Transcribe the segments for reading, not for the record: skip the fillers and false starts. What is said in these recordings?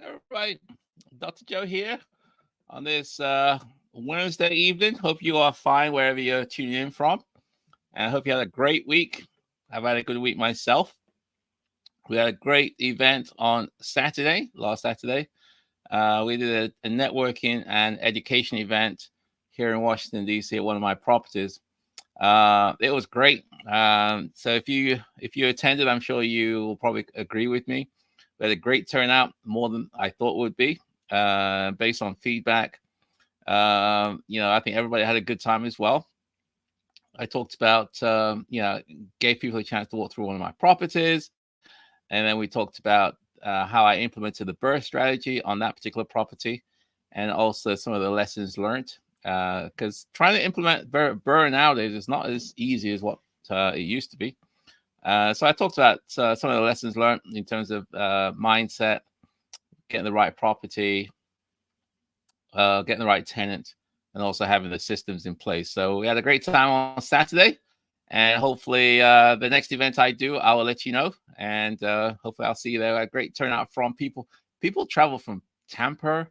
Everybody, Dr. Joe here on this Wednesday evening. Hope you are fine wherever you're tuning in from. And I hope you had a great week. I've had a good week myself. We had a great event on Saturday, last Saturday. We did a networking and education event here in Washington, D.C. at one of my properties. It was great. So if you attended, I'm sure you will probably agree with me. We had a great turnout, more than I thought would be, based on feedback. I think everybody had a good time as well. I talked about, gave people a chance to walk through one of my properties. And then we talked about how I implemented the birth strategy on that particular property and also some of the lessons learned. Because trying to implement burn nowadays is not as easy as what it used to be. So I talked about some of the lessons learned in terms of mindset, getting the right property, getting the right tenant, and also having the systems in place. So we had a great time on Saturday, and hopefully the next event I do, I will let you know, and hopefully I'll see you there. A great turnout from people. People travel from Tampa,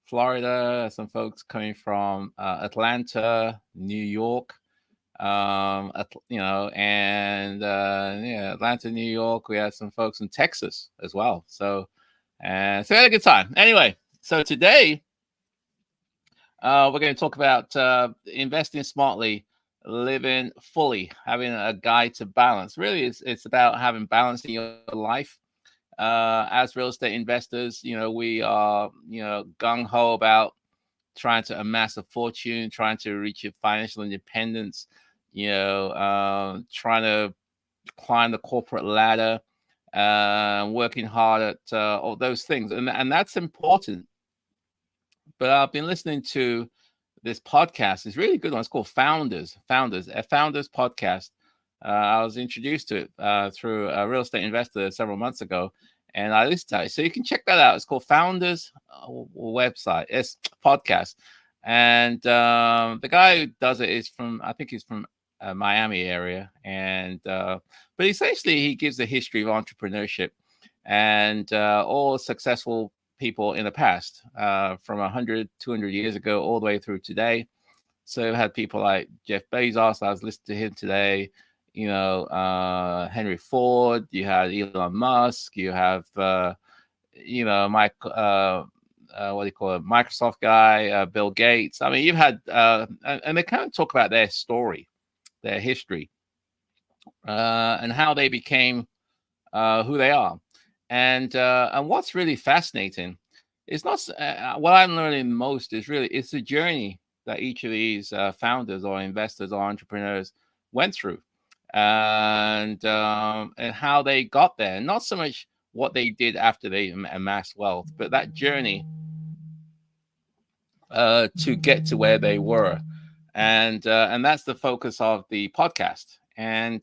Florida, some folks coming from Atlanta, New York, Atlanta, New York. We had some folks in Texas as well. So we had a good time. Anyway, so today we're going to talk about investing smartly, living fully, having a guide to balance. Really, it's about having balance in your life. As real estate investors, we are, gung ho about trying to amass a fortune, trying to reach your financial independence, trying to climb the corporate ladder, working hard at all those things. And that's important. But I've been listening to this podcast. It's a really good one. It's called a Founders podcast. I was introduced to it through a real estate investor several months ago, and I listened to it. So you can check that out. It's called Founders website. It's podcast, and the guy who does it is I think he's from Miami area, and but essentially he gives a history of entrepreneurship and all successful people in the past, from 100, 200 years ago, all the way through today. So we had people like Jeff Bezos. I was listening to him today. Henry Ford. You had Elon Musk. You have, Mike. What do you call it? Microsoft guy, Bill Gates. I mean, you've had, and they kind of talk about their story, their history, and how they became who they are. And what's really fascinating is not what I'm learning most is really it's the journey that each of these founders or investors or entrepreneurs went through, and how they got there. Not so much what they did after they amassed wealth, but that journey to get to where they were, and that's the focus of the podcast. And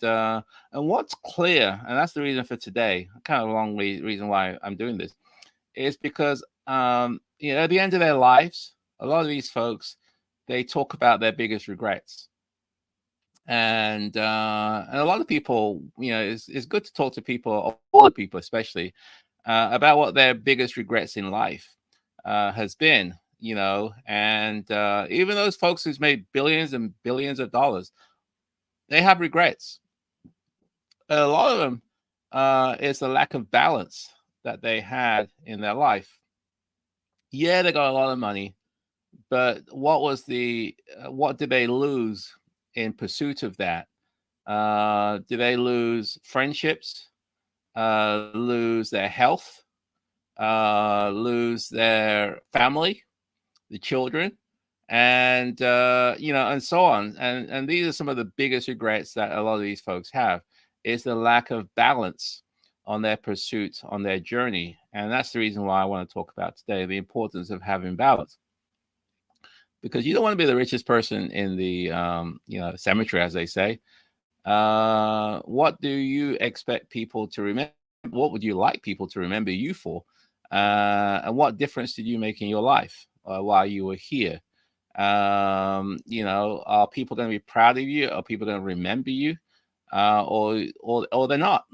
what's clear, and that's the reason for today, kind of a long reason why I'm doing this, is because at the end of their lives, a lot of these folks, they talk about their biggest regrets, and a lot of people, it's good to talk to people, older people especially, about what their biggest regrets in life has been, and even those folks who's made billions and billions of dollars, they have regrets. A lot of them is the lack of balance that they had in their life. Yeah, they got a lot of money, but what did they lose in pursuit of that? Did they lose friendships, lose their health, lose their family, the children, and and so on. And these are some of the biggest regrets that a lot of these folks have, is the lack of balance on their pursuit, on their journey. And that's the reason why I want to talk about today, the importance of having balance. Because you don't want to be the richest person in the cemetery, as they say. What do you expect people to remember? What would you like people to remember you for? And what difference did you make in your life while you were here? Are people going to be proud of you? Are people going to remember you? Or they're not?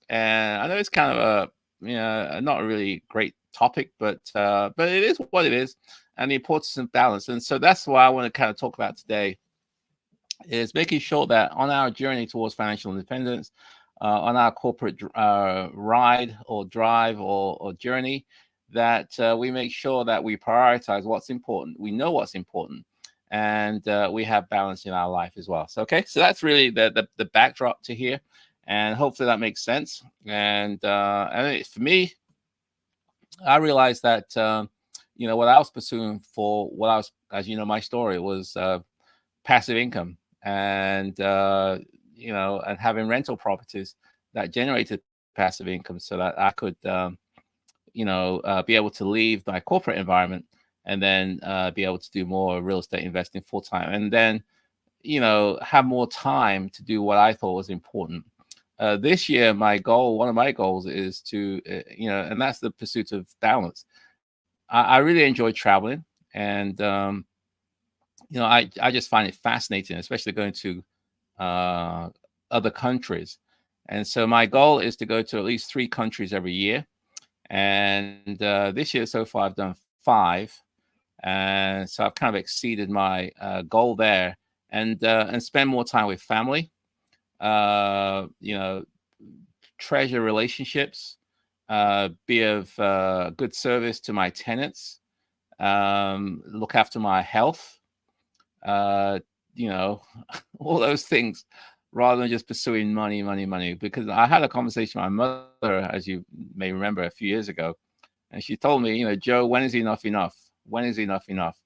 And I know it's kind of a not a really great topic, but it is what it is, and the importance of balance. And so that's why I want to kind of talk about today is making sure that on our journey towards financial independence, on our corporate ride or drive or journey, that we make sure that we prioritize what's important. We know what's important, and we have balance in our life as well. So, okay, so that's really the backdrop to here, and hopefully that makes sense. And for me, I realized that what I was pursuing for what I was, as you know, my story was passive income, and and having rental properties that generated passive income so that I could be able to leave my corporate environment and then be able to do more real estate investing full time, and then have more time to do what I thought was important. This year, one of my goals is to, and that's the pursuit of balance. I really enjoy traveling, and I just find it fascinating, especially going to uh, other countries. And so my goal is to go to at least 3 countries every year. And this year so far, I've done 5, and so I've kind of exceeded my goal there, and spend more time with family. Uh, you know, treasure relationships, be of good service to my tenants, look after my health, uh, you know, all those things, rather than just pursuing money, money, money. Because I had a conversation with my mother, as you may remember, a few years ago, and she told me, Joe, when is enough enough? When is enough enough?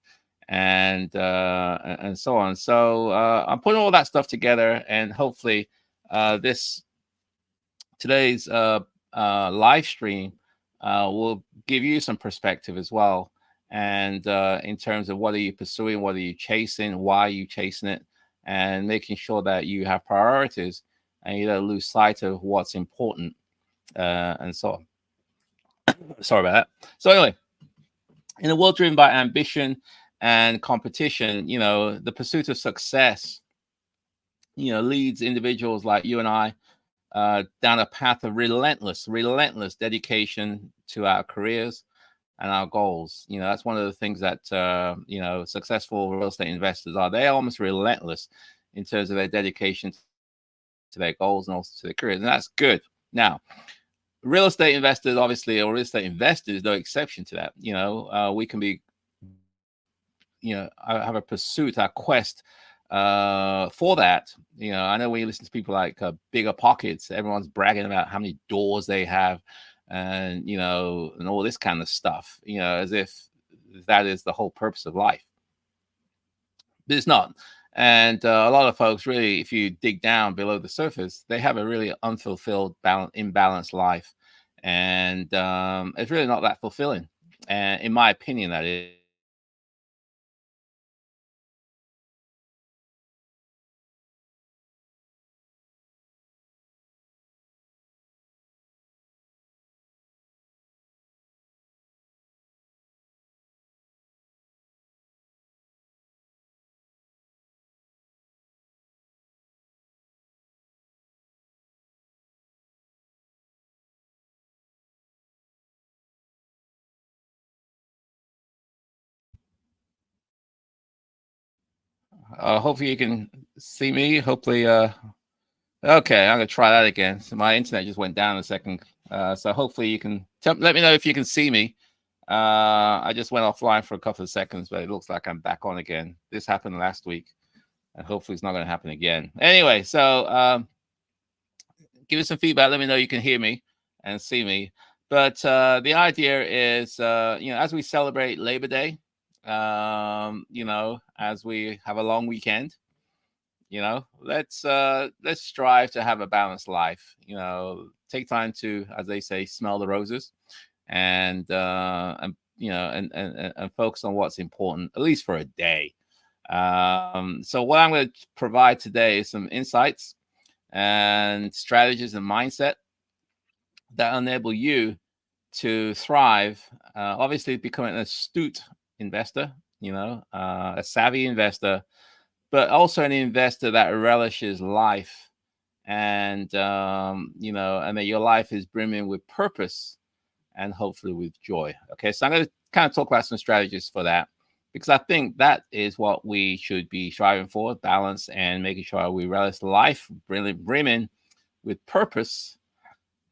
And so on. So I'm putting all that stuff together, and hopefully, this today's live stream will give you some perspective as well. And in terms of what are you pursuing, what are you chasing, why are you chasing it, and making sure that you have priorities and you don't lose sight of what's important, and so on. Sorry about that. So anyway, in a world driven by ambition and competition, the pursuit of success, leads individuals like you and I down a path of relentless dedication to our careers and our goals. That's one of the things that successful real estate investors are. They're almost relentless in terms of their dedication to their goals and also to their careers, and that's good. Now, real estate investors, obviously, or real estate investors, no exception to that. We can be, have a pursuit, our quest for that. I know when you listen to people like Bigger Pockets, everyone's bragging about how many doors they have, and and all this kind of stuff, as if that is the whole purpose of life. But it's not. And a lot of folks, really, if you dig down below the surface, they have a really unfulfilled, imbalanced life, and it's really not that fulfilling. And in my opinion, that is. Hopefully you can see me. Hopefully, okay, I'm gonna try that again. So my internet just went down a second. So hopefully you can let me know if you can see me. I just went offline for a couple of seconds, but it looks like I'm back on again. This happened last week, and hopefully it's not going to happen again. Anyway, so give me some feedback. Let me know you can hear me and see me. But the idea is, as we celebrate Labor Day, as we have a long weekend, let's strive to have a balanced life. Take time to, as they say, smell the roses, and focus on what's important, at least for a day. So what I'm going to provide today is some insights and strategies and mindset that enable you to thrive. Obviously, becoming an astute investor, a savvy investor, but also an investor that relishes life, and and that your life is brimming with purpose, and hopefully with joy. Okay, so I'm going to kind of talk about some strategies for that because I think that is what we should be striving for: balance and making sure we relish life, really brimming with purpose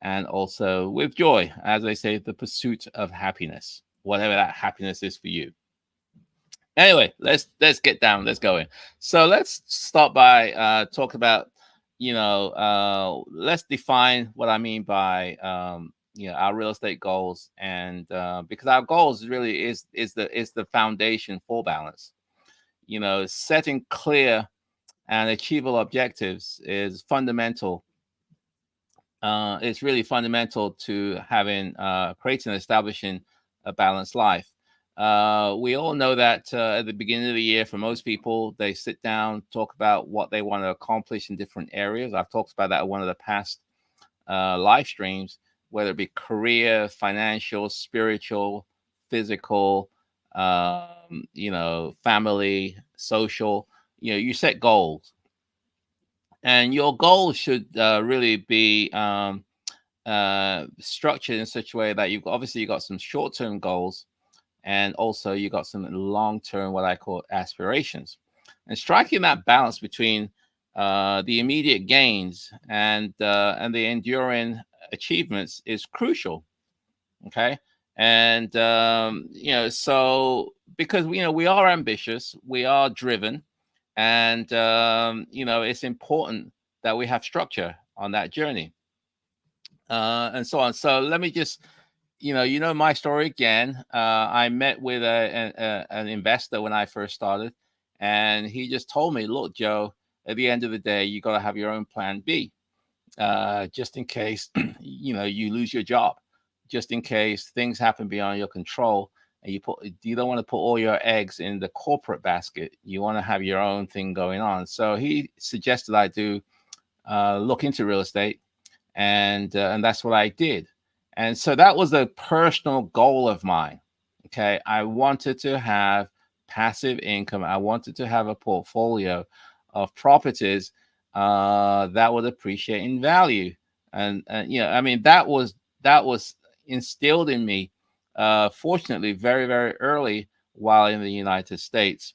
and also with joy. As I say, the pursuit of happiness, whatever that happiness is for you. Anyway, let's get down. Let's go in. So let's start by talk about, let's define what I mean by our real estate goals, and because our goals really is the foundation for balance. Setting clear and achievable objectives is fundamental. It's really fundamental to having creating and establishing a balanced life. We all know that at the beginning of the year, for most people, they sit down, talk about what they want to accomplish in different areas. I've talked about that in one of the past live streams, whether it be career, financial, spiritual, physical, family, social. You set goals, and your goals should really be structured in such a way that you got some short-term goals, and also you got some long-term, what I call aspirations, and striking that balance between the immediate gains and the enduring achievements is crucial. Okay, and so because we are ambitious, we are driven, and it's important that we have structure on that journey, and so on. So let me just, my story again. I met with an investor when I first started, and he just told me, "Look, Joe, at the end of the day, you got to have your own plan B, just in case you lose your job, just in case things happen beyond your control." And you don't want to put all your eggs in the corporate basket. You want to have your own thing going on. So he suggested I do look into real estate, and that's what I did. And so that was a personal goal of mine. Okay, I wanted to have passive income. I wanted to have a portfolio of properties that would appreciate in value, and I mean that was instilled in me, fortunately, very very early while in the United States,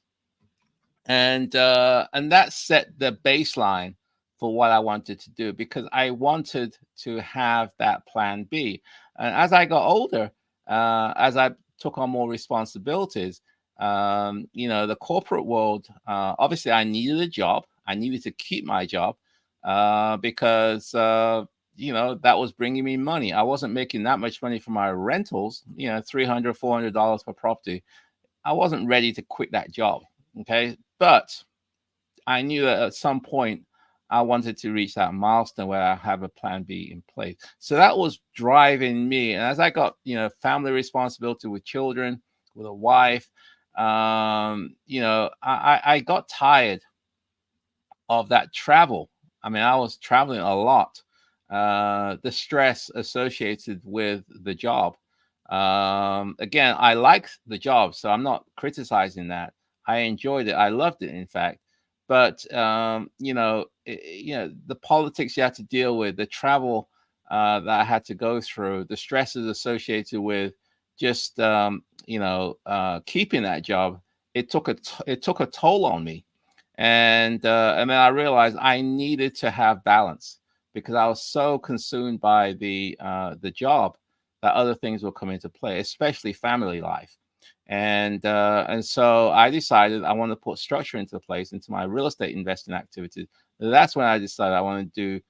and that set the baseline for what I wanted to do because I wanted to have that plan B. And as I got older, as I took on more responsibilities, the corporate world, obviously, I needed a job. I needed to keep my job because that was bringing me money. I wasn't making that much money for my rentals, $300, $400 per property. I wasn't ready to quit that job. Okay. But I knew that at some point I wanted to reach that milestone where I have a plan B in place. So that was driving me. And as I got, family responsibility with children, with a wife, I got tired of that travel. I mean, I was traveling a lot. The stress associated with the job. Again, I liked the job, so I'm not criticizing that. I enjoyed it. I loved it, in fact. But the politics you had to deal with, the travel that I had to go through, the stresses associated with just keeping that job. It took a toll on me, and then I realized I needed to have balance because I was so consumed by the job that other things will come into play, especially family life. And so I decided I want to put structure into place into my real estate investing activities. That's when I decided I want to do,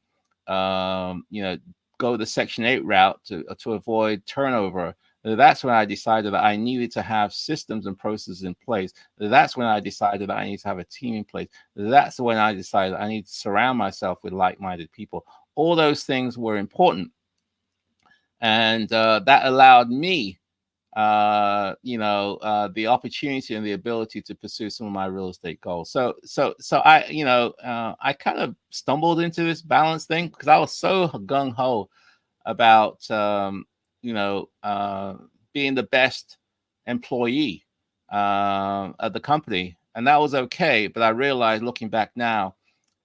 go the Section 8 route to avoid turnover. That's when I decided that I needed to have systems and processes in place. That's when I decided that I need to have a team in place. That's when I decided I need to surround myself with like-minded people. All those things were important, and that allowed me the opportunity and the ability to pursue some of my real estate goals. So I kind of stumbled into this balance thing because I was so gung ho about being the best employee at the company, and that was okay. But I realized, looking back now,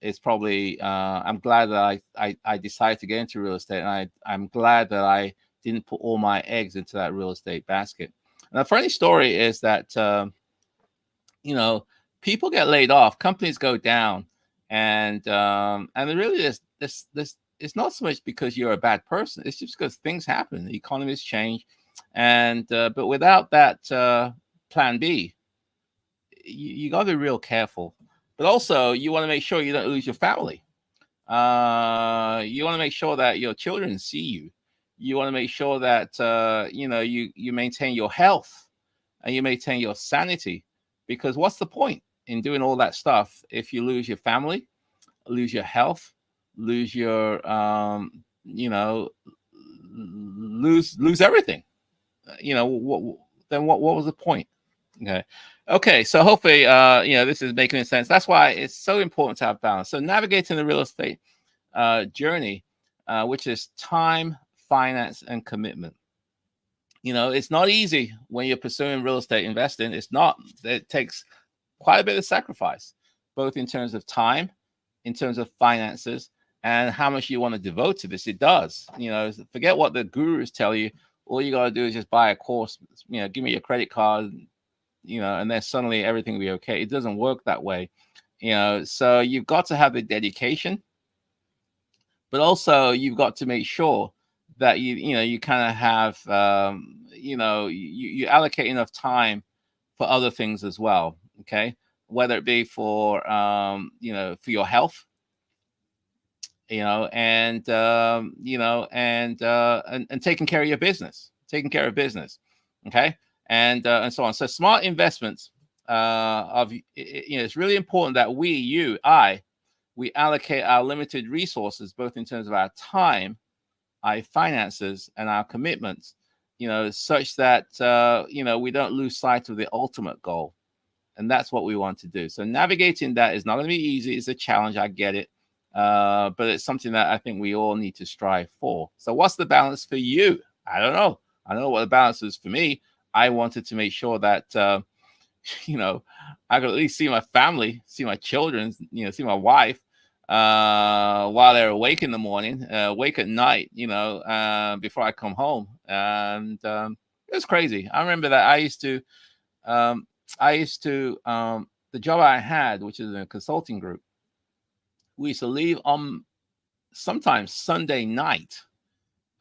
it's probably I'm glad that I decided to get into real estate, and I'm glad that I didn't put all my eggs into that real estate basket. And the funny story is that you know, people get laid off, companies go down, and really this it's not so much because you're a bad person. It's just because things happen, the economies change, and but without that plan B, you got to be real careful. But also, you want to make sure you don't lose your family. You want to make sure that your children see you. You want to make sure that you maintain your health and you maintain your sanity. Because what's the point in doing all that stuff if you lose your family, lose your health, lose your lose everything? What was the point? Okay, so hopefully this is making sense. That's why it's so important to have balance. So navigating the real estate journey, which is time, finance, and commitment. It's not easy when you're pursuing real estate investing. It's not. It takes quite a bit of sacrifice, both in terms of time, in terms of finances, and how much you want to devote to this. It does. Forget what the gurus tell you. All you got to do is just buy a course. Give me your credit card, and then suddenly everything will be okay. It doesn't work that way. So you've got to have the dedication, but also you've got to make sure that you kind of have you allocate enough time for other things as well. Okay, whether it be for for your health, and taking care of your business, okay, and so on. So smart investments it's really important that we allocate our limited resources, both in terms of our time, our finances, and our commitments, such that we don't lose sight of the ultimate goal. And that's what we want to do. So navigating that is not going to be easy. It's a challenge. I get it. But it's something that I think we all need to strive for. So what's the balance for you? I don't know. I don't know what the balance is for me. I wanted to make sure that, I could at least see my family, see my children, see my wife while they're awake in the morning, awake at night, before I come home. And it was crazy. I remember that the job I had, which is in a consulting group, we used to leave on sometimes Sunday night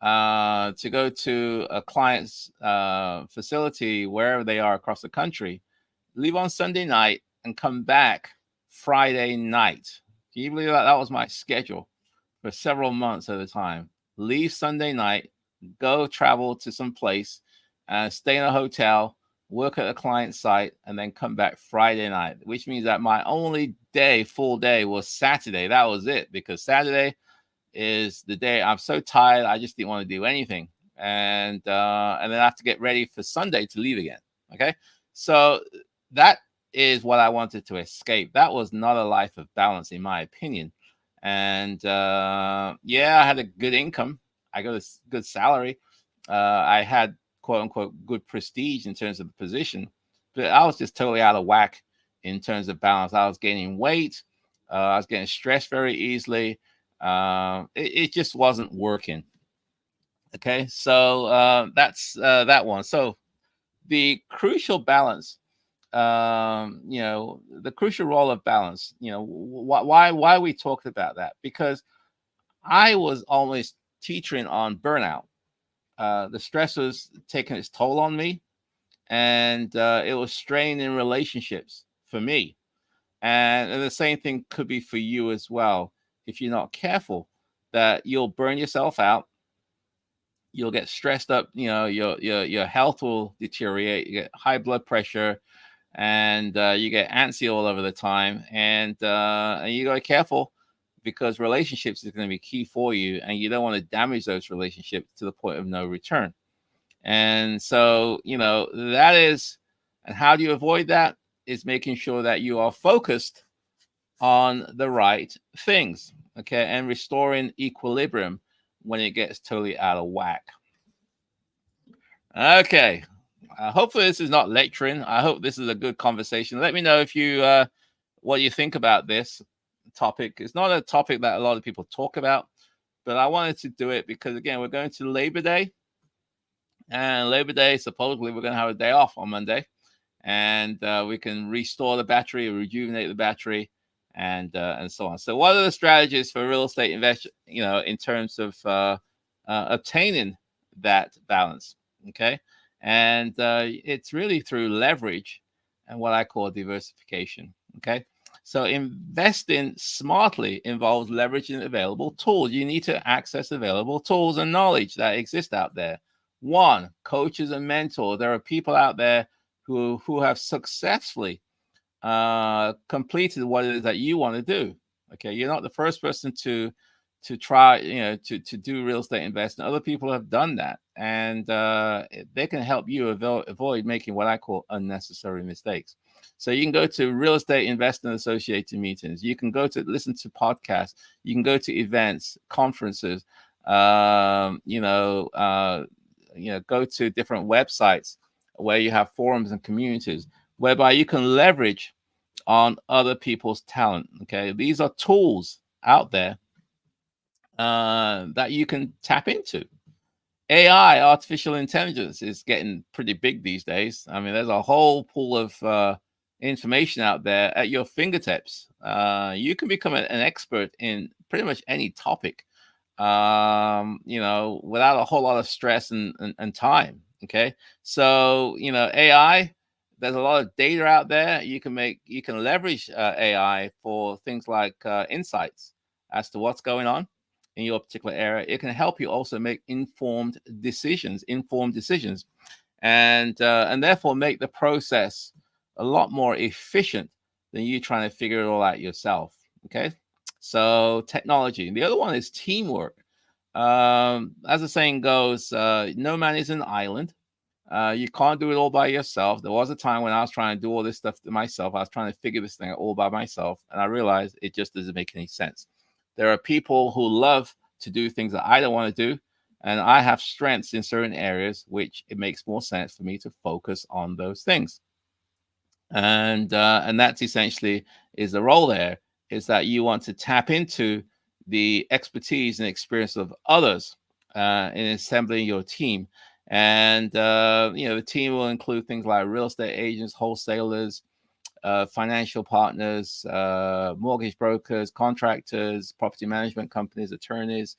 to go to a client's facility, wherever they are across the country, leave on Sunday night and come back Friday night. Can you believe that? That was my schedule for several months at a time. Leave Sunday night, go travel to some place, stay in a hotel, work at a client site, and then come back Friday night, which means that my only full day was Saturday. That was it, because Saturday is the day I'm so tired, I just didn't want to do anything. And then I have to get ready for Sunday to leave again. Okay. So that is what I wanted to escape. That was not a life of balance, in my opinion. And I had a good income. I got a good salary. I had, quote unquote, good prestige in terms of the position, but I was just totally out of whack in terms of balance. I was gaining weight. I was getting stressed very easily. It just wasn't working. Okay, so that's that one. So the crucial balance, the crucial role of balance, why we talked about that, because I was almost teetering on burnout. The stress was taking its toll on me, and it was straining relationships for me. And the same thing could be for you as well. If you're not careful, that you'll burn yourself out. You'll get stressed up. Your health will deteriorate. You get high blood pressure, and you get antsy all over the time. And you got to be careful, because relationships is going to be key for you, and you don't want to damage those relationships to the point of no return. And so, that is, and how do you avoid that? Is making sure that you are focused on the right things, okay, and restoring equilibrium when it gets totally out of whack. Okay, hopefully this is not lecturing. I hope this is a good conversation. Let me know if you what you think about this topic. It's not a topic that a lot of people talk about, but I wanted to do it because, again, we're going to Labor Day. And Labor Day, supposedly, we're going to have a day off on Monday, and we can restore the battery, rejuvenate the battery, and so on. So, what are the strategies for real estate invest? In terms of obtaining that balance? Okay, and it's really through leverage and what I call diversification. Okay. So investing smartly involves leveraging available tools. You need to access available tools and knowledge that exist out there. One, coaches and mentors. There are people out there who have successfully completed what it is that you want to do. Okay, you're not the first person to try, to do real estate investing. Other people have done that, and they can help you avoid making what I call unnecessary mistakes. So you can go to real estate investing associated meetings. You can go to listen to podcasts. You can go to events, conferences. Go to different websites where you have forums and communities whereby you can leverage on other people's talent. Okay, these are tools out there that you can tap into. AI, artificial intelligence, is getting pretty big these days. I mean, there's a whole pool of information out there at your fingertips. You can become an expert in pretty much any topic, without a whole lot of stress and time. Okay. So, AI, there's a lot of data out there. You can leverage AI for things like insights as to what's going on in your particular area. It can help you also make informed decisions, and therefore make the process a lot more efficient than you trying to figure it all out yourself. Okay. So technology. The other one is teamwork. As the saying goes, no man is an island. You can't do it all by yourself. There was a time when I was trying to do all this stuff to myself. I was trying to figure this thing out all by myself, and I realized it just doesn't make any sense. There are people who love to do things that I don't want to do, and I have strengths in certain areas, which it makes more sense for me to focus on those things. And that's essentially is the role there, is that you want to tap into the expertise and experience of others in assembling your team. And the team will include things like real estate agents, wholesalers, financial partners, mortgage brokers, contractors, property management companies, attorneys,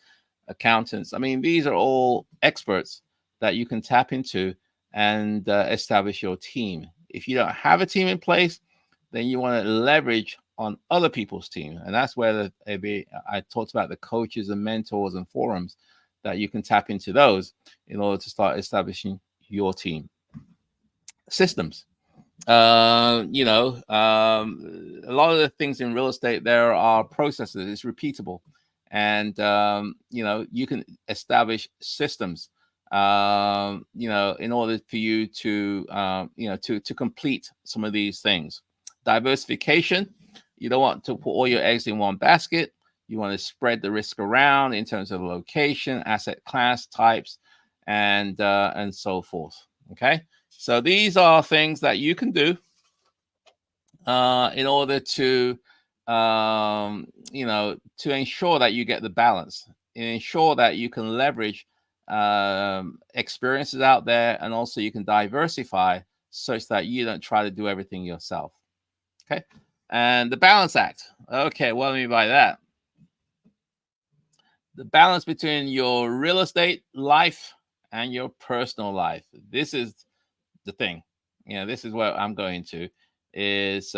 accountants. I mean, these are all experts that you can tap into and establish your team. If you don't have a team in place, then you want to leverage on other people's team. And that's where I talked about the coaches and mentors and forums, that you can tap into those in order to start establishing your team. Systems. A lot of the things in real estate, there are processes. It's repeatable, and you can establish systems in order for you to complete some of these things. Diversification. You don't want to put all your eggs in one basket. You want to spread the risk around in terms of location, asset class, types, and so forth. Okay, so these are things that you can do in order to to ensure that you get the balance, and ensure that you can leverage experiences out there, and also you can diversify such that you don't try to do everything yourself. Okay, and the balance act. Okay, what do I mean by that? The balance between your real estate life and your personal life. This is the thing. This is where I'm going to, is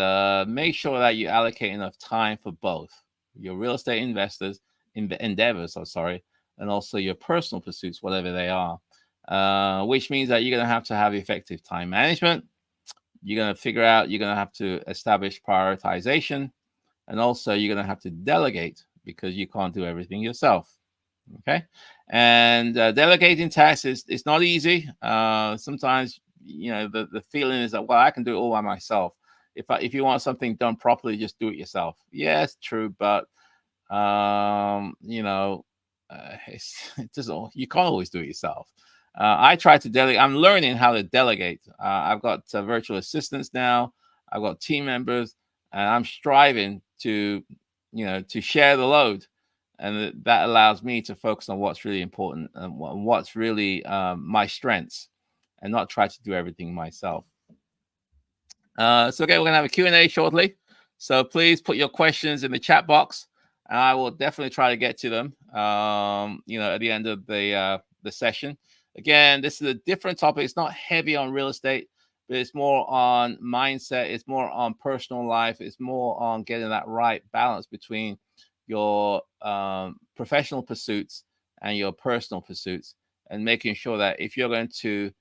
make sure that you allocate enough time for both your real estate endeavors, and also your personal pursuits, whatever they are, which means that you're going to have effective time management. You're going to have to establish prioritization, and also you're going to have to delegate, because you can't do everything yourself. Okay, and delegating tasks is not easy. Sometimes the feeling is that, well, I can do it all by myself. If you want something done properly, just do it yourself. Yeah, it's true, but it doesn't. You can't always do it yourself. I try to delegate. I'm learning how to delegate. I've got virtual assistants now. I've got team members, and I'm striving to share the load that allows me to focus on what's really important and what's really my strengths, and not try to do everything myself. So okay, we're gonna have a Q&A shortly. So please put your questions in the chat box, and I will definitely try to get to them. At the end of the session. Again, this is a different topic. It's not heavy on real estate, but it's more on mindset. It's more on personal life. It's more on getting that right balance between your professional pursuits and your personal pursuits, and making sure that if you're going to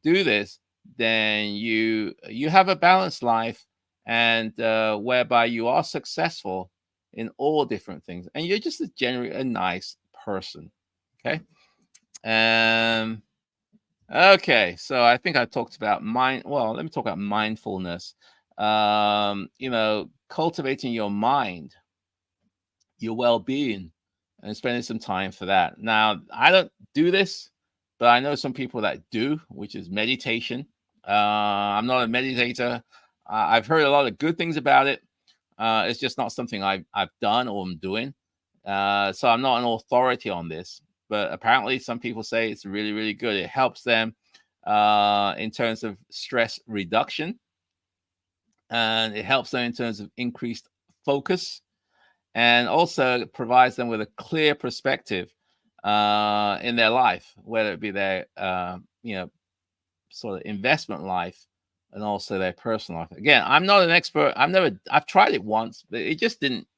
do this, then you have a balanced life, and whereby you are successful in all different things, and you're just generally a nice person. Okay. um okay, so I think I talked about let me talk about mindfulness. Cultivating your mind, your well-being, and spending some time for that. Now, I don't do this, but I know some people that do, which is meditation. I'm not a meditator. I've heard a lot of good things about it. It's just not something I've done or I'm doing. So I'm not an authority on this, but apparently some people say it's really, really good. It helps them in terms of stress reduction, and it helps them in terms of increased focus, and also provides them with a clear perspective in their life, whether it be their sort of investment life, and also their personal life. Again, I'm not an expert. I've tried it once, but it just didn't.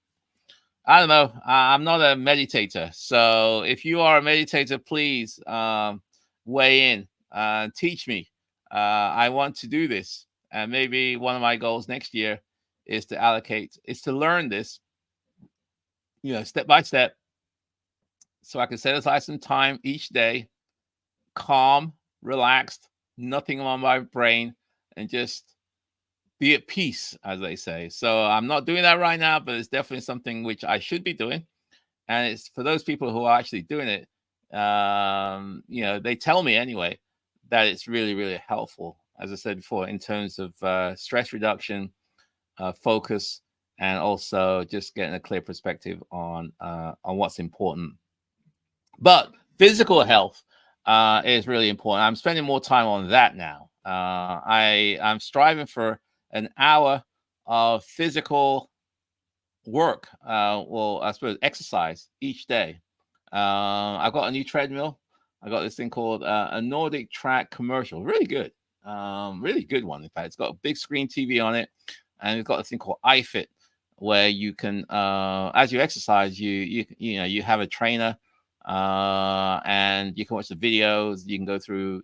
I don't know. I'm not a meditator. So if you are a meditator, please weigh in, teach me. I want to do this. And maybe one of my goals next year is to learn this, step by step, so I can set aside some time each day, calm, relaxed, nothing on my brain, and just be at peace, as they say. So I'm not doing that right now, but it's definitely something which I should be doing. And it's for those people who are actually doing it, they tell me anyway that it's really, really helpful, as I said before, in terms of stress reduction, focus, and also just getting a clear perspective on what's important. But physical health is really important. I'm spending more time on that now. I'm striving for an hour of physical work, I suppose exercise each day. I've got a new treadmill. I got this thing called a Nordic Track Commercial. Really good. Really good one. In fact, it's got a big screen TV on it, and it's got a thing called iFit, where you can, as you exercise, you have a trainer, and you can watch the videos. You can go through,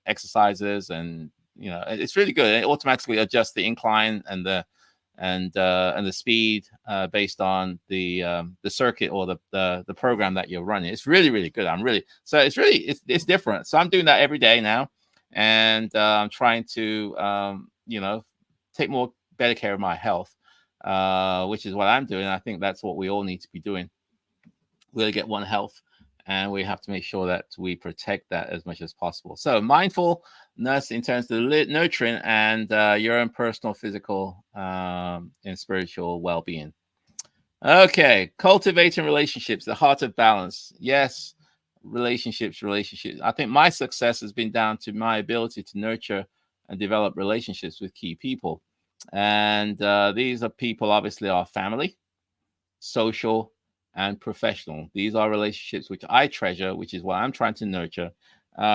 exercises, and it's really good. It automatically adjusts the incline and the speed based on the circuit or the program that you're running. It's really, really good. It's different. So I'm doing that every day now, and I'm trying to take better care of my health, which is what I'm doing. I think that's what we all need to be doing. We really get one health, and we have to make sure that we protect that as much as possible. So mindfulness in terms of nurturing and your own personal, physical, and spiritual well-being. Okay, cultivating relationships, the heart of balance. Yes, relationships. I think my success has been down to my ability to nurture and develop relationships with key people. And these are people, obviously, our family, social, and professional. These are relationships which I treasure, which is what I'm trying to nurture,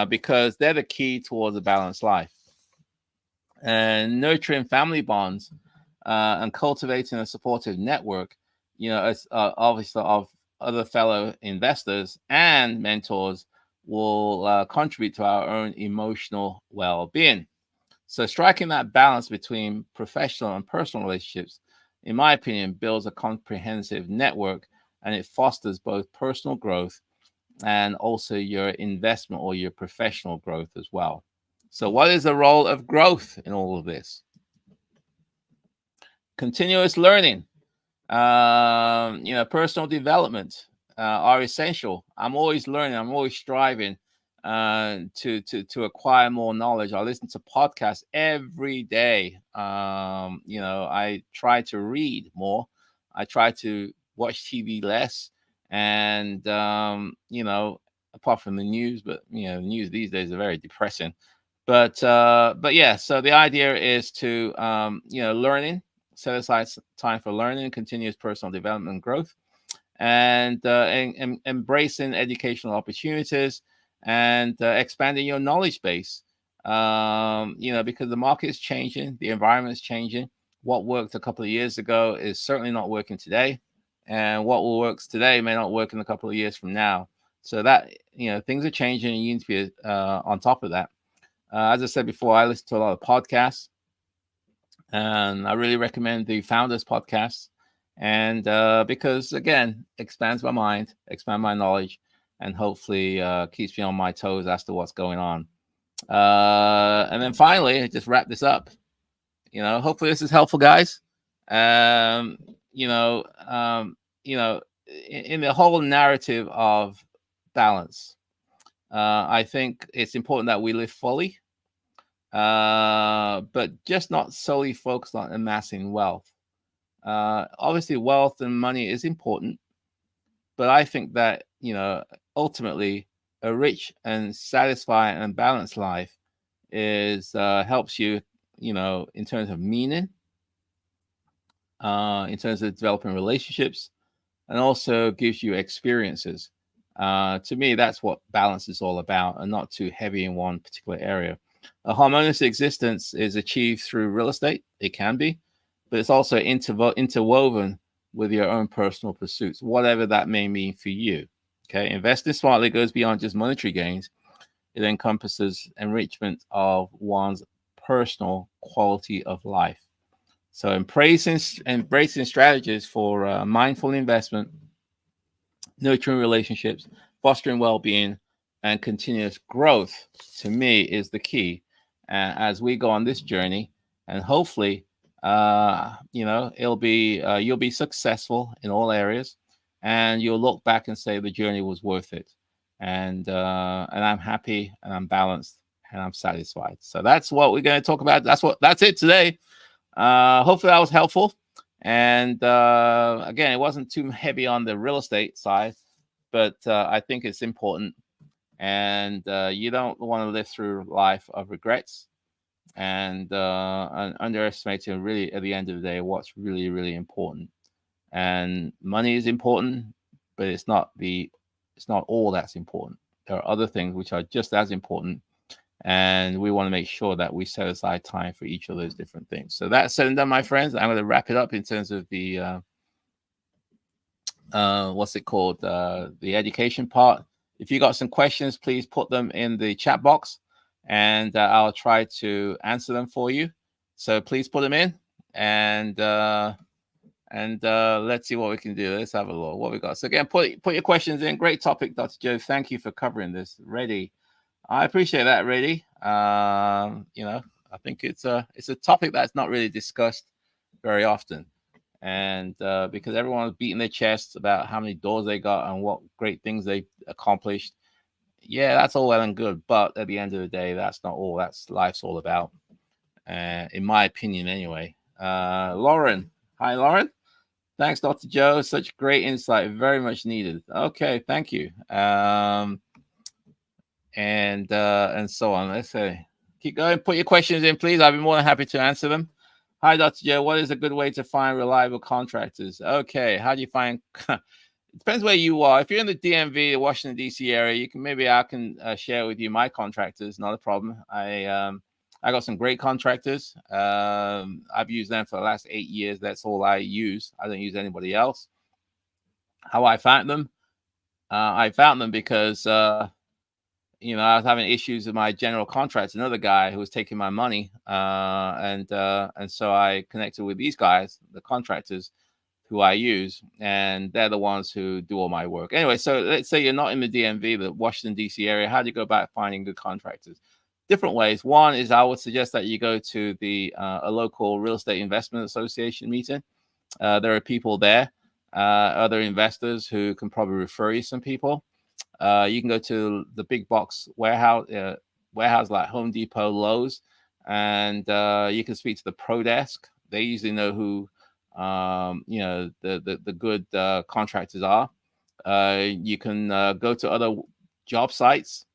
because they're the key towards a balanced life. And nurturing family bonds and cultivating a supportive network, as obviously of other fellow investors and mentors, will contribute to our own emotional well-being. So striking that balance between professional and personal relationships, in my opinion, builds a comprehensive network, and it fosters both personal growth and also your investment or your professional growth as well. So what is the role of growth in all of this? Continuous learning, personal development are essential. I'm always learning. I'm always striving to acquire more knowledge. I listen to podcasts every day. I try to read more. I try to watch TV less. And apart from the news, but the news these days are very depressing. But yeah, so the idea is to learning, set aside time for learning, continuous personal development and growth, and embracing educational opportunities, and expanding your knowledge base. Because the market is changing, the environment is changing. What worked a couple of years ago is certainly not working today, and what will works today may not work in a couple of years from now. So that things are changing, and you need to be on top of that. As I said before, I listen to a lot of podcasts, and I really recommend the Founders podcast. And because again, expands my mind, expand my knowledge, and hopefully keeps me on my toes as to what's going on. And then finally, just wrap this up. Hopefully this is helpful, guys. Um, you know, um, you know, in the whole narrative of balance, I think it's important that we live fully, but just not solely focused on amassing wealth. Obviously, wealth and money is important, but I think that ultimately, a rich and satisfying and balanced life is helps you, in terms of meaning, in terms of developing relationships, and also gives you experiences. To me, that's what balance is all about, and not too heavy in one particular area. A harmonious existence is achieved through real estate. It can be, but it's also interwoven with your own personal pursuits, whatever that may mean for you. Okay, investing smartly goes beyond just monetary gains. It encompasses enrichment of one's personal quality of life. So, embracing strategies for mindful investment, nurturing relationships, fostering well-being, and continuous growth, to me, is the key as we go on this journey. And hopefully, it'll be you'll be successful in all areas, and you'll look back and say the journey was worth it. And I'm happy, and I'm balanced, and I'm satisfied. So that's what we're going to talk about. That's it today. Hopefully that was helpful. And again, it wasn't too heavy on the real estate side, but I think it's important. And you don't want to live through life of regrets, and underestimating really at the end of the day what's really, really important. And money is important, but it's not all that's important. There are other things which are just as important, and we want to make sure that we set aside time for each of those different things. So that's said and done, my friends. I'm going to wrap it up in terms of the what's it called, the education part. If you got some questions, please put them in the chat box, and I'll try to answer them for you. So please put them in, and let's see what we can do. Let's have a look what we got. So again, put your questions in. Great topic, Dr. Joe. Thank you for covering this. Ready. I appreciate that, really. I think it's a topic that's not really discussed very often, and because everyone's beating their chests about how many doors they got and what great things they accomplished. Yeah, that's all well and good, but at the end of the day, that's not all that's life's all about, in my opinion, anyway. Lauren, hi, Lauren. Thanks, Dr. Joe. Such great insight, very much needed. Okay, thank you. And so on. Let's say, keep going. Put your questions in, please. I'll be more than happy to answer them. Hi, Dr. Joe. What is a good way to find reliable contractors? Okay, how do you find? It depends where you are. If you're in the DMV, the Washington D.C. area, I can share with you my contractors. Not a problem. I got some great contractors. I've used them for the last 8 years. That's all I use. I don't use anybody else. How I found them? I found them because I was having issues with my general contractor, another guy who was taking my money, and so I connected with these guys, the contractors who I use, and they're the ones who do all my work. Anyway, so let's say you're not in the DMV, the Washington D.C. area. How do you go about finding good contractors? Different ways. One is I would suggest that you go to a local real estate investment association meeting. There are people there, other investors who can probably refer you some people. You can go to the big box warehouse like Home Depot, Lowe's, and you can speak to the pro desk. They usually know who the good contractors are. You can go to other job sites,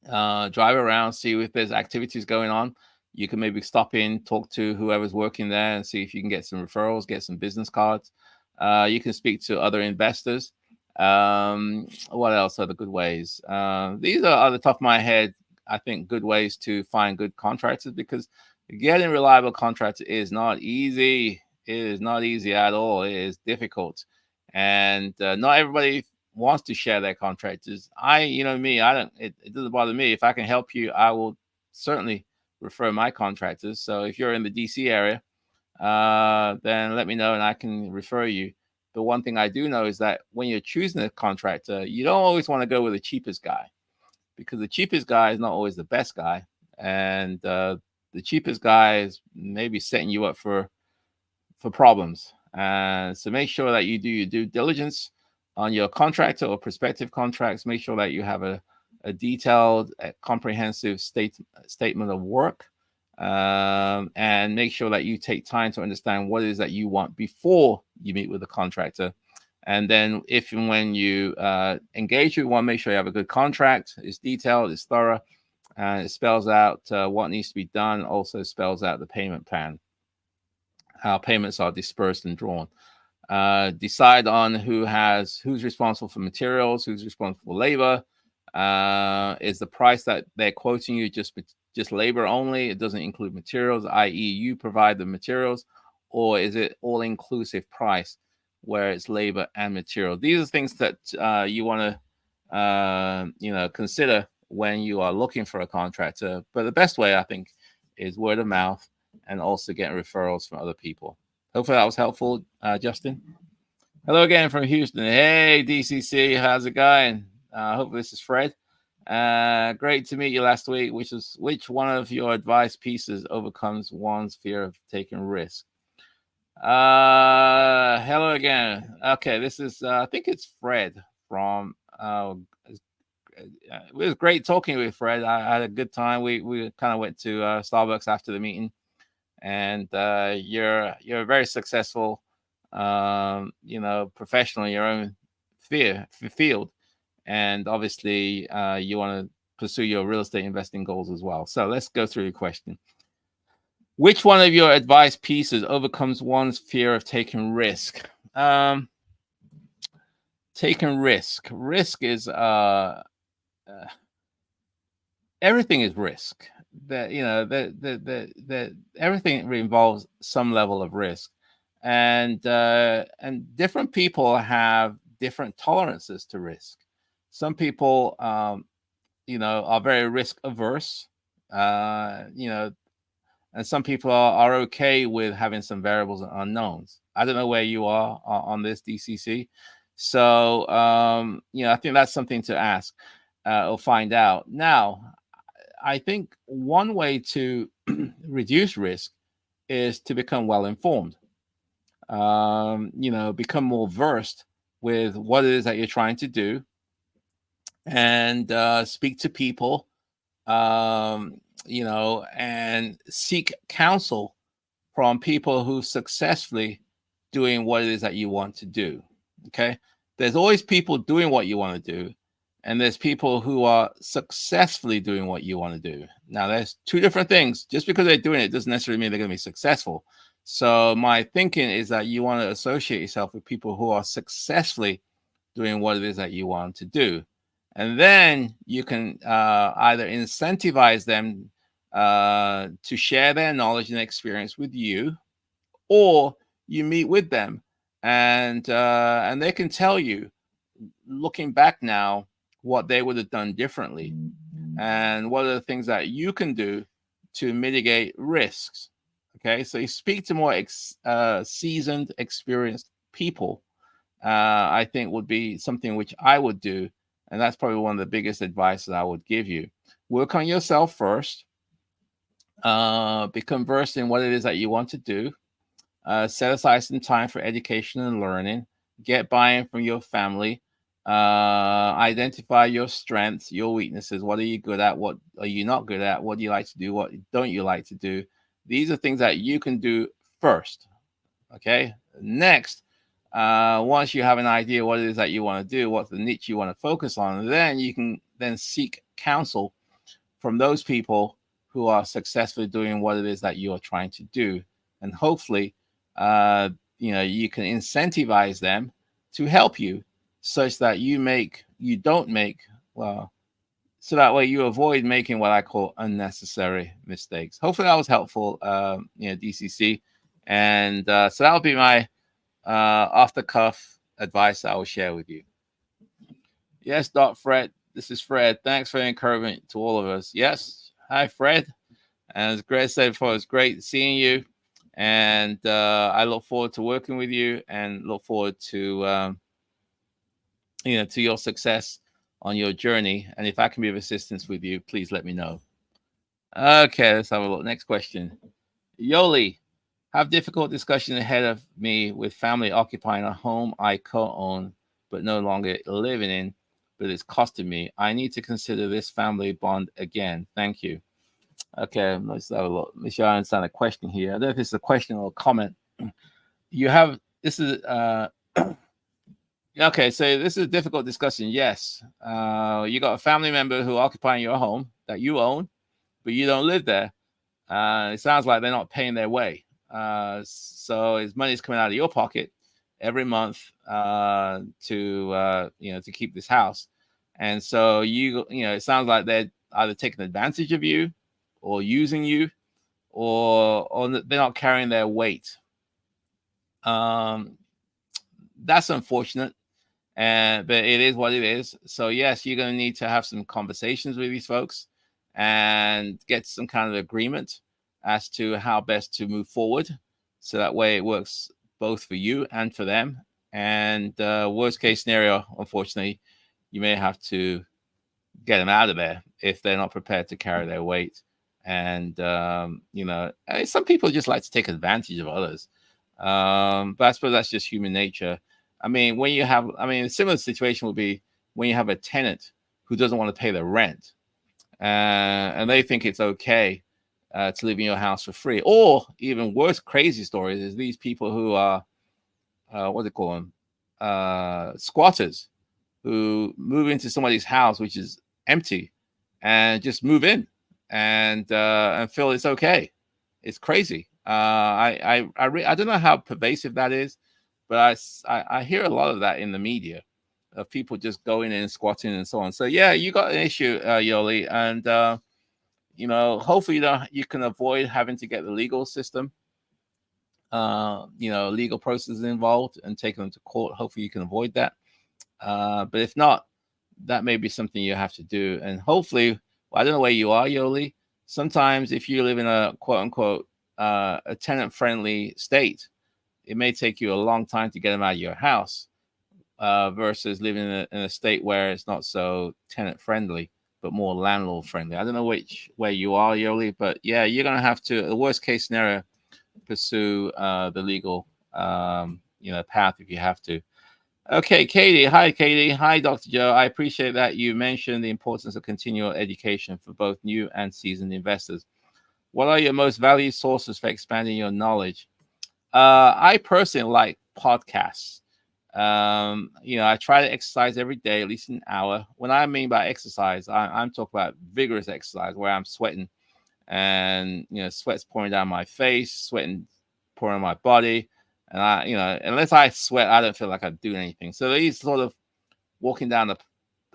drive around, see if there's activities going on. You can maybe stop in, talk to whoever's working there, and see if you can get some referrals, get some business cards. You can speak to other investors. What else are the good ways? These are the top of my head. I think good ways to find good contractors, because getting reliable contractors is not easy. It is not easy at all. It is difficult, and not everybody wants to share their contractors. Me, I don't. It doesn't bother me. If I can help you, I will certainly refer my contractors. So if you're in the DC area, then let me know and I can refer you. The one thing I do know is that when you're choosing a contractor, you don't always want to go with the cheapest guy, because the cheapest guy is not always the best guy, and the cheapest guy is maybe setting you up for problems. And so make sure that you do your due diligence on your contractor or prospective contracts. Make sure that you have a detailed, comprehensive statement of work, and make sure that you take time to understand what it is that you want before you meet with the contractor. And then if and when you engage with one, make sure you have a good contract. It's detailed, it's thorough, and it spells out what needs to be done. Also spells out the payment plan, how payments are dispersed and drawn. Decide on who's responsible for materials, who's responsible for labor. Is the price that they're quoting you just labor only? It doesn't include materials, i.e., you provide the materials, or is it all inclusive price where it's labor and material? These are things that you want to consider when you are looking for a contractor. But the best way, I think, is word of mouth, and also getting referrals from other people. Hopefully that was helpful, Justin. Hello again from Houston. Hey, DCC, how's it going? Hopefully this is Fred. Great to meet you last week. Which one of your advice pieces overcomes one's fear of taking risk? Hello again. Okay, this is I think it's Fred from. It was great talking with Fred. I had a good time. We kind of went to Starbucks after the meeting, and you're a very successful, professional in your own field, and obviously you want to pursue your real estate investing goals as well. So let's go through your question. Which one of your advice pieces overcomes one's fear of taking risk? Taking risk. Risk is everything is risk. That everything involves some level of risk, and different people have different tolerances to risk. Some people, are very risk averse, and some people are okay with having some variables and unknowns. I don't know where you are on this, DCC. So, I think that's something to ask or find out. Now, I think one way to reduce risk is to become well informed. Become more versed with what it is that you're trying to do, and speak to people, and seek counsel from people who successfully doing what it is that you want to do. Okay. There's always people doing what you want to do, and there's people who are successfully doing what you want to do. Now, there's two different things. Just because they're doing it doesn't necessarily mean they're going to be successful. So my thinking is that you want to associate yourself with people who are successfully doing what it is that you want to do. And then you can either incentivize them to share their knowledge and experience with you, or you meet with them and they can tell you, looking back now, what they would have done differently, and what are the things that you can do to mitigate risks. Okay, so you speak to more seasoned, experienced people. I think would be something which I would do, and that's probably one of the biggest advice that I would give you. Work on yourself first. Become versed in what it is that you want to do. Set aside some time for education and learning. Get buy-in from your family. Identify your strengths, your weaknesses. What are you good at? What are you not good at? What do you like to do? What don't you like to do? These are things that you can do first. Okay. Next, Once you have an idea what it is that you want to do, what's the niche you want to focus on, then you can then seek counsel from those people who are successfully doing what it is that you are trying to do, and hopefully, uh, you can incentivize them to help you, such that you don't make well, so that way you avoid making what I call unnecessary mistakes. Hopefully, that was helpful, DCC, and so that'll be my off the cuff advice I will share with you. Yes, Doc Fred. This is Fred. Thanks for the encouragement to all of us. Yes. Hi, Fred. And as Greg said before, it's great seeing you. And I look forward to working with you and look forward to, to your success on your journey. And if I can be of assistance with you, please let me know. Okay, let's have a look. Next question. Yoli, have difficult discussion ahead of me with family occupying a home I co-own but no longer living in, but it's costing me. I need to consider this family bond again. Thank you. Okay, let's have a look. Make sure I understand the question here. I don't know if it's a question or a comment. You have this is okay. So this is a difficult discussion. Yes, you got a family member who occupying your home that you own, but you don't live there. It sounds like they're not paying their way. So his money's coming out of your pocket every month to keep this house, and so it sounds like they're either taking advantage of you, or using you, or they're not carrying their weight. That's unfortunate, but it is what it is. So yes, you're going to need to have some conversations with these folks and get some kind of agreement as to how best to move forward, so that way it works both for you and for them. And worst case scenario, unfortunately, you may have to get them out of there if they're not prepared to carry their weight. And some people just like to take advantage of others, but I suppose that's just human nature. A similar situation would be when you have a tenant who doesn't want to pay the rent, and they think it's okay to live in your house for free. Or even worse, crazy stories is these people who are what do they call them? Squatters, who move into somebody's house which is empty and just move in and feel it's okay. It's crazy. I don't know how pervasive that is, but I hear a lot of that in the media, of people just going in and squatting and so on. So yeah, you got an issue, Yoli, and hopefully you can avoid having to get the legal system, legal processes involved and taking them to court. Hopefully you can avoid that. But if not, that may be something you have to do. And hopefully, I don't know where you are, Yoli. Sometimes if you live in a quote unquote a tenant friendly state, it may take you a long time to get them out of your house, versus living in a state where it's not so tenant friendly, but more landlord friendly. I don't know where you are, Yoli, but yeah, you're going to have to, the worst case scenario, pursue the legal path if you have to. Okay, Katie. Hi, Katie. Hi, Dr. Joe. I appreciate that you mentioned the importance of continual education for both new and seasoned investors. What are your most valued sources for expanding your knowledge? I personally like podcasts. I try to exercise every day, at least an hour. When I mean by exercise, I'm talking about vigorous exercise where I'm sweating and, sweat's pouring down my face, sweating pouring on my body. And unless I sweat, I don't feel like I'm doing anything. So these sort of walking down the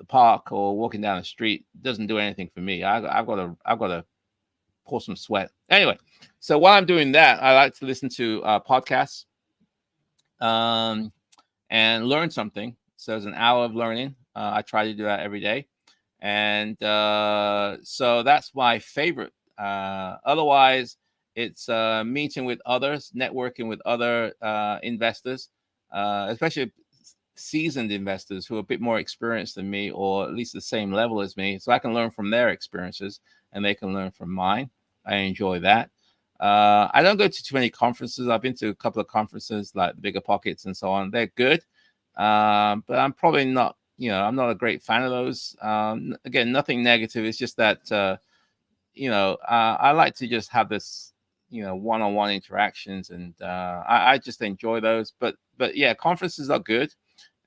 park or walking down the street doesn't do anything for me. I've got to pour some sweat. Anyway, so while I'm doing that, I like to listen to podcasts and learn something. So it's an hour of learning. I try to do that every day. And so that's my favorite. Otherwise, it's meeting with others, networking with other investors, especially seasoned investors who are a bit more experienced than me, or at least the same level as me, so I can learn from their experiences and they can learn from mine. I enjoy that. I don't go to too many conferences. I've been to a couple of conferences like the Bigger Pockets and so on. They're good, but I'm probably not, I'm not a great fan of those. Again, nothing negative. It's just that, I like to just have this one-on-one interactions, and I just enjoy those. But yeah, conferences are good,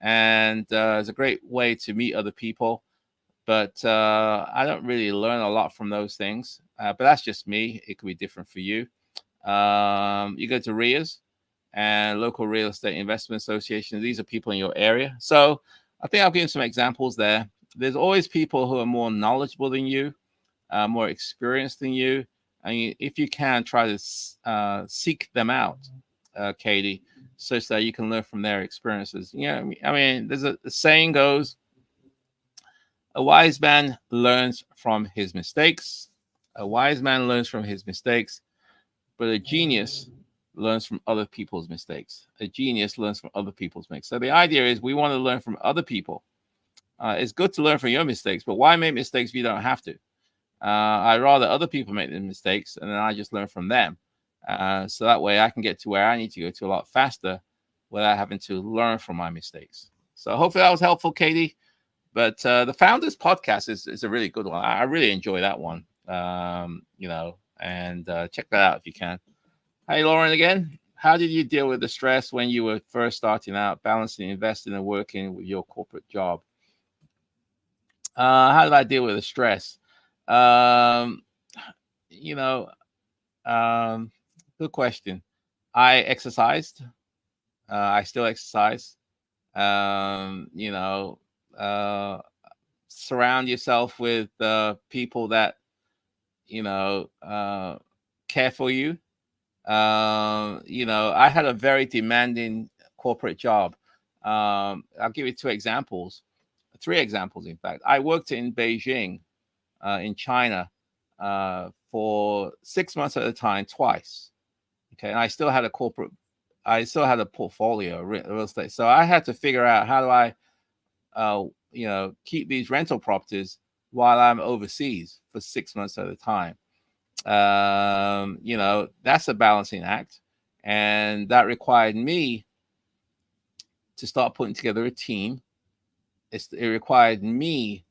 and it's a great way to meet other people. But I don't really learn a lot from those things. But that's just me. It could be different for you. You go to RIAs and local real estate investment associations. These are people in your area. So I think I'll give you some examples there. There's always people who are more knowledgeable than you, more experienced than you. And if you can, try to seek them out, Katie, such that you can learn from their experiences. I mean, there's a saying goes, a wise man learns from his mistakes. A wise man learns from his mistakes, but a genius learns from other people's mistakes. A genius learns from other people's mistakes. So the idea is we want to learn from other people. It's good to learn from your mistakes, but why make mistakes if you don't have to? I'd rather other people make the mistakes and then I just learn from them. So that way I can get to where I need to go to a lot faster without having to learn from my mistakes. So hopefully that was helpful, Katie. But the Founders Podcast is a really good one. I really enjoy that one. And check that out if you can. Hey, Lauren, again. How did you deal with the stress when you were first starting out, balancing investing and working with your corporate job? How did I deal with the stress? You know, good question. I exercised. I still exercise. You know, surround yourself with people that care for you. I had a very demanding corporate job. I'll give you 3 examples, in fact. I worked in Beijing, in China, for 6 months at a time, twice. Okay, and I still had a portfolio of real estate. So I had to figure out how do I, keep these rental properties while I'm overseas for 6 months at a time. That's a balancing act, and that required me to start putting together a team. It required me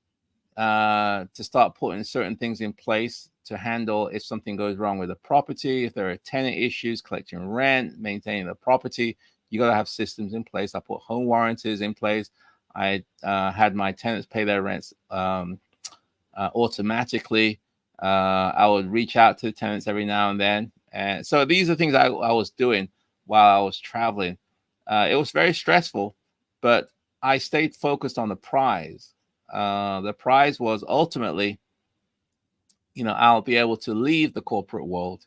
to start putting certain things in place to handle if something goes wrong with the property, if there are tenant issues, collecting rent, maintaining the property. You got to have systems in place. I put home warranties in place. I had my tenants pay their rents automatically. I would reach out to the tenants every now and then. And so these are things I was doing while I was traveling. It was very stressful, but I stayed focused on the prize. The prize was ultimately, I'll be able to leave the corporate world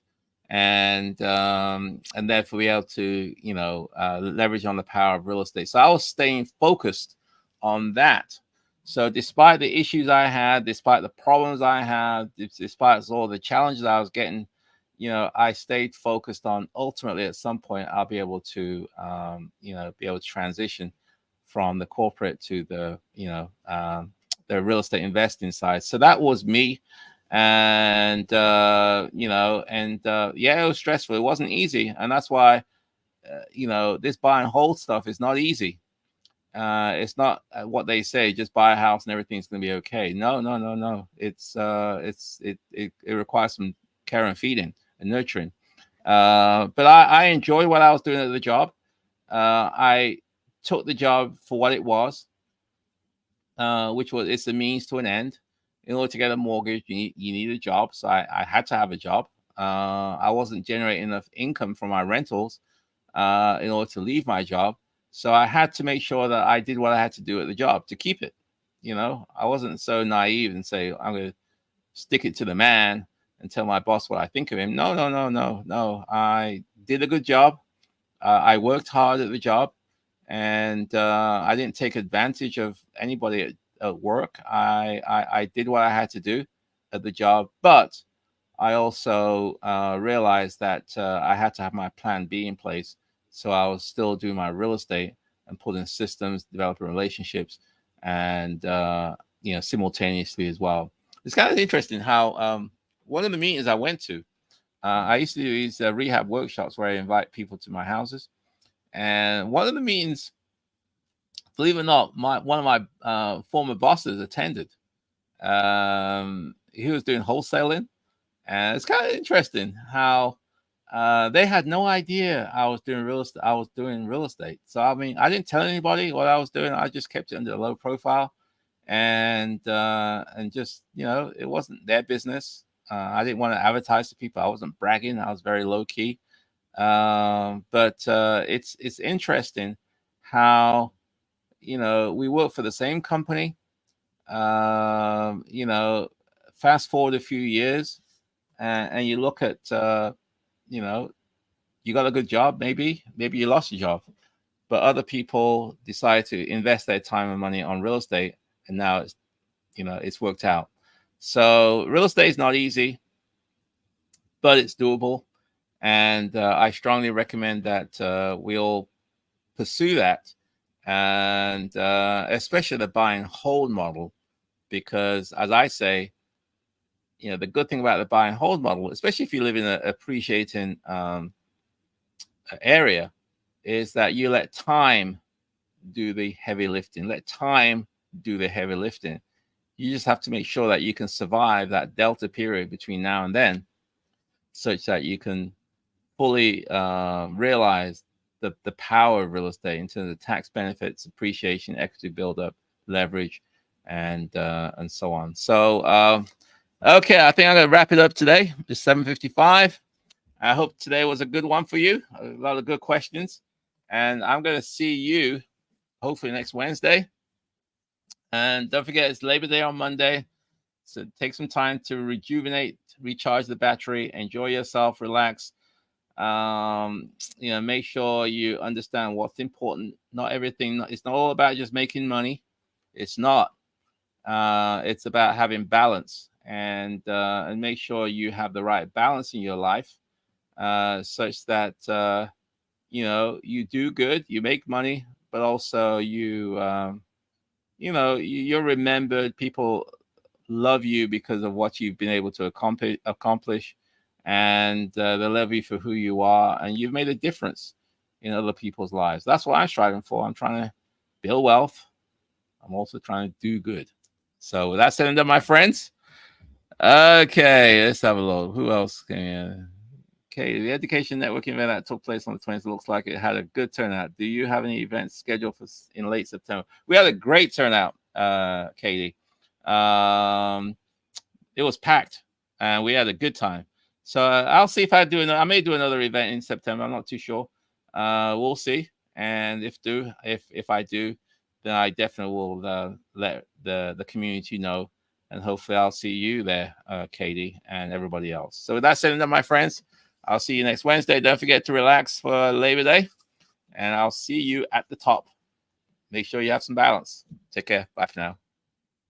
and therefore be able to, leverage on the power of real estate. So I was staying focused on that. So despite the issues I had, despite the problems I had, despite all the challenges I was getting, I stayed focused on ultimately at some point I'll be able to, be able to transition from the corporate to the, the real estate investing side. So that was me. And, yeah, it was stressful. It wasn't easy. And that's why, this buy and hold stuff is not easy. It's not what they say, just buy a house and everything's going to be okay. No. It requires some care and feeding and nurturing. But I enjoyed what I was doing at the job. I took the job for what it was, which was it's a means to an end. In order to get a mortgage, you need a job. So I had to have a job. I wasn't generating enough income from my rentals in order to leave my job. So I had to make sure that I did what I had to do at the job to keep it. I wasn't so naive and say, I'm going to stick it to the man and tell my boss what I think of him. No. I did a good job. I worked hard at the job, and I didn't take advantage of anybody at work. I did what I had to do at the job, but I also realized that I had to have my plan B in place. So I was still doing my real estate and putting systems, developing relationships, and simultaneously as well. It's kind of interesting how one of the meetings I went to, I used to do these rehab workshops where I invite people to my houses, and one of the meetings, believe it or not, one of my former bosses attended. He was doing wholesaling, and it's kind of interesting how They had no idea I was doing real estate. I was doing real estate. So I mean, I didn't tell anybody what I was doing. I just kept it under a low profile, and just, it wasn't their business. I didn't want to advertise to people. I wasn't bragging. I was very low key. But it's interesting how, we work for the same company. You know, fast forward a few years, and you look at, you know, you got a good job, maybe you lost your job, but other people decide to invest their time and money on real estate, and now it's worked out. So real estate is not easy, but it's doable, and I strongly recommend that we all pursue that, and especially the buy and hold model, because as I say, the good thing about the buy and hold model, especially if you live in an appreciating area, is that you let time do the heavy lifting. Let time do the heavy lifting. You just have to make sure that you can survive that delta period between now and then, such that you can fully realize the power of real estate in terms of tax benefits, appreciation, equity buildup, leverage, and so on. So okay, I think I'm gonna wrap it up today. It's 7:55. I hope today was a good one for you. A lot of good questions, and I'm gonna see you hopefully next Wednesday. And don't forget, it's Labor Day on Monday, so take some time to rejuvenate, recharge the battery, enjoy yourself, relax. Make sure you understand what's important. Not everything. It's not all about just making money. It's not. It's about having balance, and make sure you have the right balance in your life, such that you do good, you make money, but also you're remembered. People love you because of what you've been able to accomplish, and they love you for who you are, and you've made a difference in other people's lives. That's what I'm striving for. I'm trying to build wealth. I'm also trying to do good. So with that said and done, my friends. Okay, let's have a look. Who else can? Okay, the education networking event that took place on the 20th looks like it had a good turnout. Do you have any events scheduled for in late September? We had a great turnout, Katie. It was packed, and we had a good time. So I'll see if I do another. I may do another event in September. I'm not too sure. We'll see. And if I do, then I definitely will let the community know, and hopefully I'll see you there, Katie, and everybody else. So with that said, my friends, I'll see you next Wednesday. Don't forget to relax for Labor Day, and I'll see you at the top. Make sure you have some balance. Take care. Bye for now.